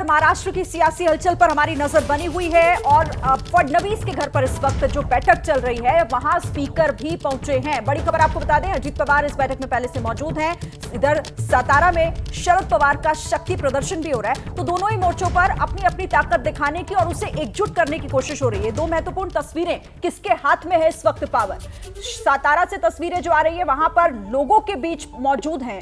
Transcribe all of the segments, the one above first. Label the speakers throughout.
Speaker 1: महाराष्ट्र की सियासी हलचल पर हमारी नजर बनी हुई है और फडणवीस के घर पर इस वक्त जो बैठक चल रही है वहां स्पीकर भी पहुंचे हैं। बड़ी खबर आपको बता दें, अजीत पवार इस बैठक में पहले से मौजूद हैं। इधर सातारा में शरद पवार का शक्ति प्रदर्शन भी हो रहा है, तो दोनों ही मोर्चों पर अपनी अपनी ताकत दिखाने की और उसे एकजुट करने की कोशिश हो रही है। दो महत्वपूर्ण तस्वीरें, किसके हाथ में है इस वक्त पावर। सातारा से तस्वीरें जो आ रही है वहां पर लोगों के बीच मौजूद हैं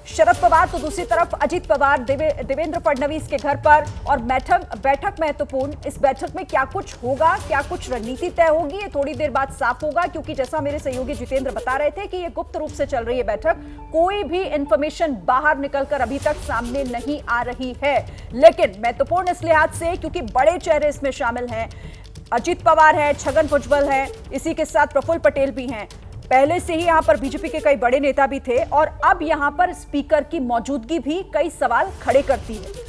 Speaker 1: शरद पवार, तो दूसरी तरफ अजीत पवार देवेंद्र फडणवीस के घर पर। और बैठक महत्वपूर्ण, इस बैठक में क्या कुछ होगा, क्या कुछ रणनीति तय होगी, ये थोड़ी देर बाद साफ होगा, क्योंकि जैसा मेरे सहयोगी जितेंद्र बता रहे थे कि ये गुप्त रूप से चल रही है बैठक, कोई भी इंफॉर्मेशन बाहर निकलकर अभी तक सामने नहीं आ रही है। लेकिन महत्वपूर्ण इस लिहाज से क्योंकि बड़े चेहरे इसमें शामिल हैं। अजीत पवार है, छगन भुजबल है, इसी के साथ प्रफुल्ल पटेल भी हैं। पहले से ही यहां पर बीजेपी के कई बड़े नेता भी थे और अब यहां पर स्पीकर की मौजूदगी भी कई सवाल खड़े करती है।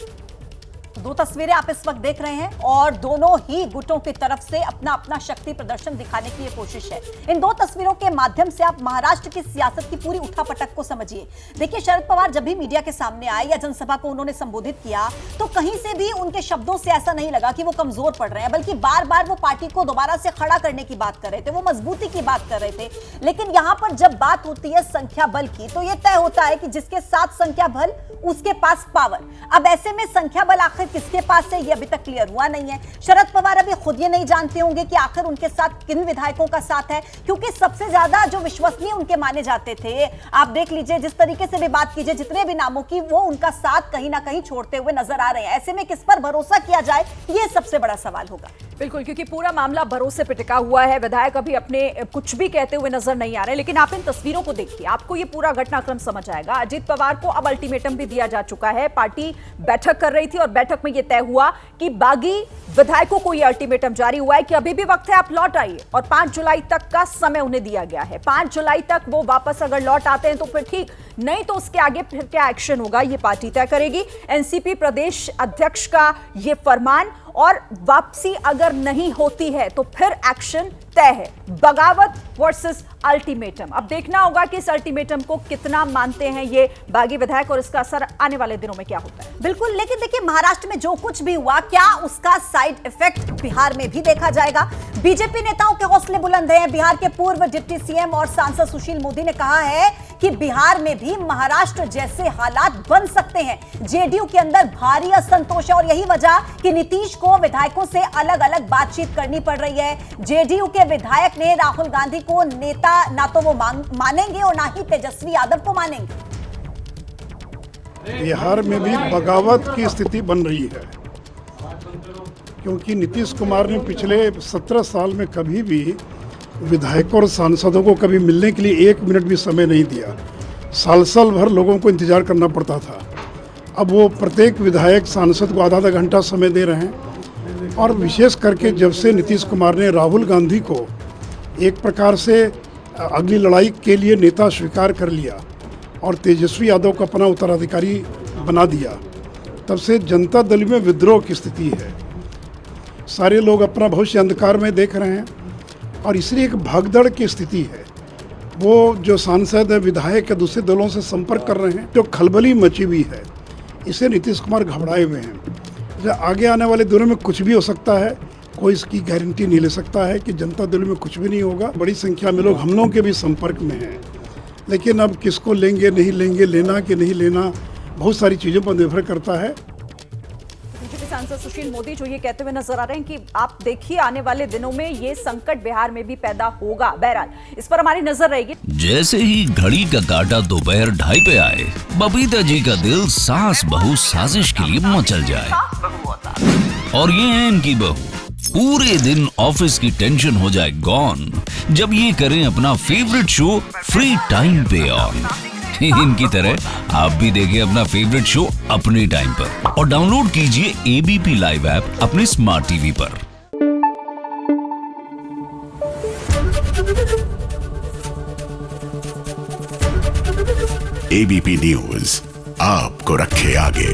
Speaker 2: दो तस्वीरें आप इस वक्त देख रहे हैं और दोनों ही गुटों की तरफ से अपना अपना शक्ति प्रदर्शन दिखाने की ये कोशिश है। इन दो तस्वीरों के माध्यम से आप महाराष्ट्र की सियासत की पूरी उठापटक को समझिए। देखिए, शरद पवार जब भी मीडिया के सामने आए या जनसभा को उन्होंने संबोधित किया तो कहीं से भी उनके शब्दों से ऐसा नहीं लगा कि वो कमजोर पड़ रहे हैं, बल्कि बार बार वो पार्टी को दोबारा से खड़ा करने की बात कर रहे थे, वो मजबूती की बात कर रहे थे। लेकिन यहां पर जब बात होती है संख्या बल की, तो यह तय होता है कि जिसके साथ संख्या बल उसके पास पावर। अब ऐसे में संख्या बल आखिर किसके पास है, ये अभी तक क्लियर हुआ नहीं है। शरद पवार अभी खुद ये नहीं जानते होंगे कि आखिर उनके साथ किन विधायकों का साथ है, क्योंकि सबसे ज्यादा जो विश्वसनीय उनके माने जाते थे, आप देख लीजिए, जिस तरीके से भी बात कीजिए, जितने भी नामों की, वो उनका साथ कहीं ना कहीं छोड़ते हुए नजर आ रहे हैं। ऐसे में किस पर भरोसा किया जाए, ये सबसे बड़ा सवाल होगा।
Speaker 1: बिल्कुल, क्योंकि पूरा मामला भरोसे पे टिका हुआ है। विधायक अभी अपने कुछ भी कहते हुए नजर नहीं आ रहे। लेकिन आप इन तस्वीरों को देखिए, आपको ये पूरा घटनाक्रम समझ आएगा। अजीत पवार को अब अल्टीमेटम भी दिया जा चुका है। पार्टी बैठक कर रही थी और बैठक में यह तय हुआ कि बागी विधायकों को यह अल्टीमेटम जारी हुआ है कि अभी भी वक्त है, आप लौट आइए। और 5 जुलाई तक का समय उन्हें दिया गया है। 5 जुलाई तक वो वापस अगर लौट आते हैं तो फिर ठीक, नहीं तो उसके आगे फिर क्या एक्शन होगा ये पार्टी तय करेगी। एनसीपी प्रदेश अध्यक्ष का ये फरमान, और वापसी अगर नहीं होती है तो फिर एक्शन तय है। बगावत वर्सेस अल्टीमेटम। अब देखना होगा कि इस अल्टीमेटम को कितना मानते हैं ये बागी विधायक और इसका असर आने वाले दिनों में क्या होता है।
Speaker 2: बिल्कुल, लेकिन देखिए, महाराष्ट्र में जो कुछ भी हुआ, क्या उसका साइड इफेक्ट बिहार में भी देखा जाएगा। बीजेपी नेताओं के हौसले बुलंद हैं। बिहार के पूर्व डिप्टी सीएम और सांसद सुशील मोदी ने कहा है कि बिहार में भी महाराष्ट्र जैसे हालात बन सकते हैं। जेडीयू के अंदर भारी असंतोष है और यही वजह कि नीतीश को विधायकों से अलग अलग बातचीत करनी पड़ रही है। जेडीयू के विधायक ने राहुल गांधी को नेता ना तो वो मानेंगे और ना ही तेजस्वी यादव को मानेंगे।
Speaker 3: बिहार में भी बगावत की स्थिति बन रही है, क्योंकि नीतीश कुमार ने पिछले 17 साल में कभी भी विधायकों और सांसदों को कभी मिलने के लिए 1 मिनट भी समय नहीं दिया। साल भर लोगों को इंतजार करना पड़ता था। अब वो प्रत्येक विधायक सांसद को आधा घंटा समय दे रहे हैं। और विशेष करके जब से नीतीश कुमार ने राहुल गांधी को एक प्रकार से अगली लड़ाई के लिए नेता स्वीकार कर लिया और तेजस्वी यादव को अपना उत्तराधिकारी बना दिया, तब से जनता दल में विद्रोह की स्थिति है। सारे लोग अपना भविष्य अंधकार में देख रहे हैं और इसलिए एक भागदड़ की स्थिति है। वो जो सांसद है, विधायक है, दूसरे दलों से संपर्क कर रहे हैं, जो खलबली मची हुई है, इसे नीतीश कुमार घबराए हुए हैं। आगे आने वाले दिनों में कुछ भी हो सकता है, कोई इसकी गारंटी नहीं ले सकता है कि जनता दल में कुछ भी नहीं होगा। बड़ी संख्या में लोग हम लोगों के भी संपर्क में हैं, लेकिन अब किसको लेंगे नहीं लेंगे, लेना कि नहीं लेना, बहुत सारी चीज़ों पर निर्भर करता है।
Speaker 1: बीजेपी सांसद सुशील मोदी जो ये कहते हुए नजर आ रहे हैं कि आप देखिए आने वाले दिनों में ये संकट बिहार में भी पैदा होगा। बहरहाल इस पर हमारी नजर रहेगी।
Speaker 4: जैसे ही घड़ी का काटा दोपहर 2:30 पे आए, बबीता जी का दिल सास बहू साजिश के लिए मचल जाए। और ये है इनकी बहू, पूरे दिन ऑफिस की टेंशन हो जाए गॉन जब ये करें अपना फेवरेट शो फ्री टाइम पे ऑन। इनकी तरह आप भी देखिए अपना फेवरेट शो अपने टाइम पर और डाउनलोड कीजिए एबीपी लाइव ऐप अपने स्मार्ट टीवी पर।
Speaker 5: एबीपी न्यूज आपको रखे आगे।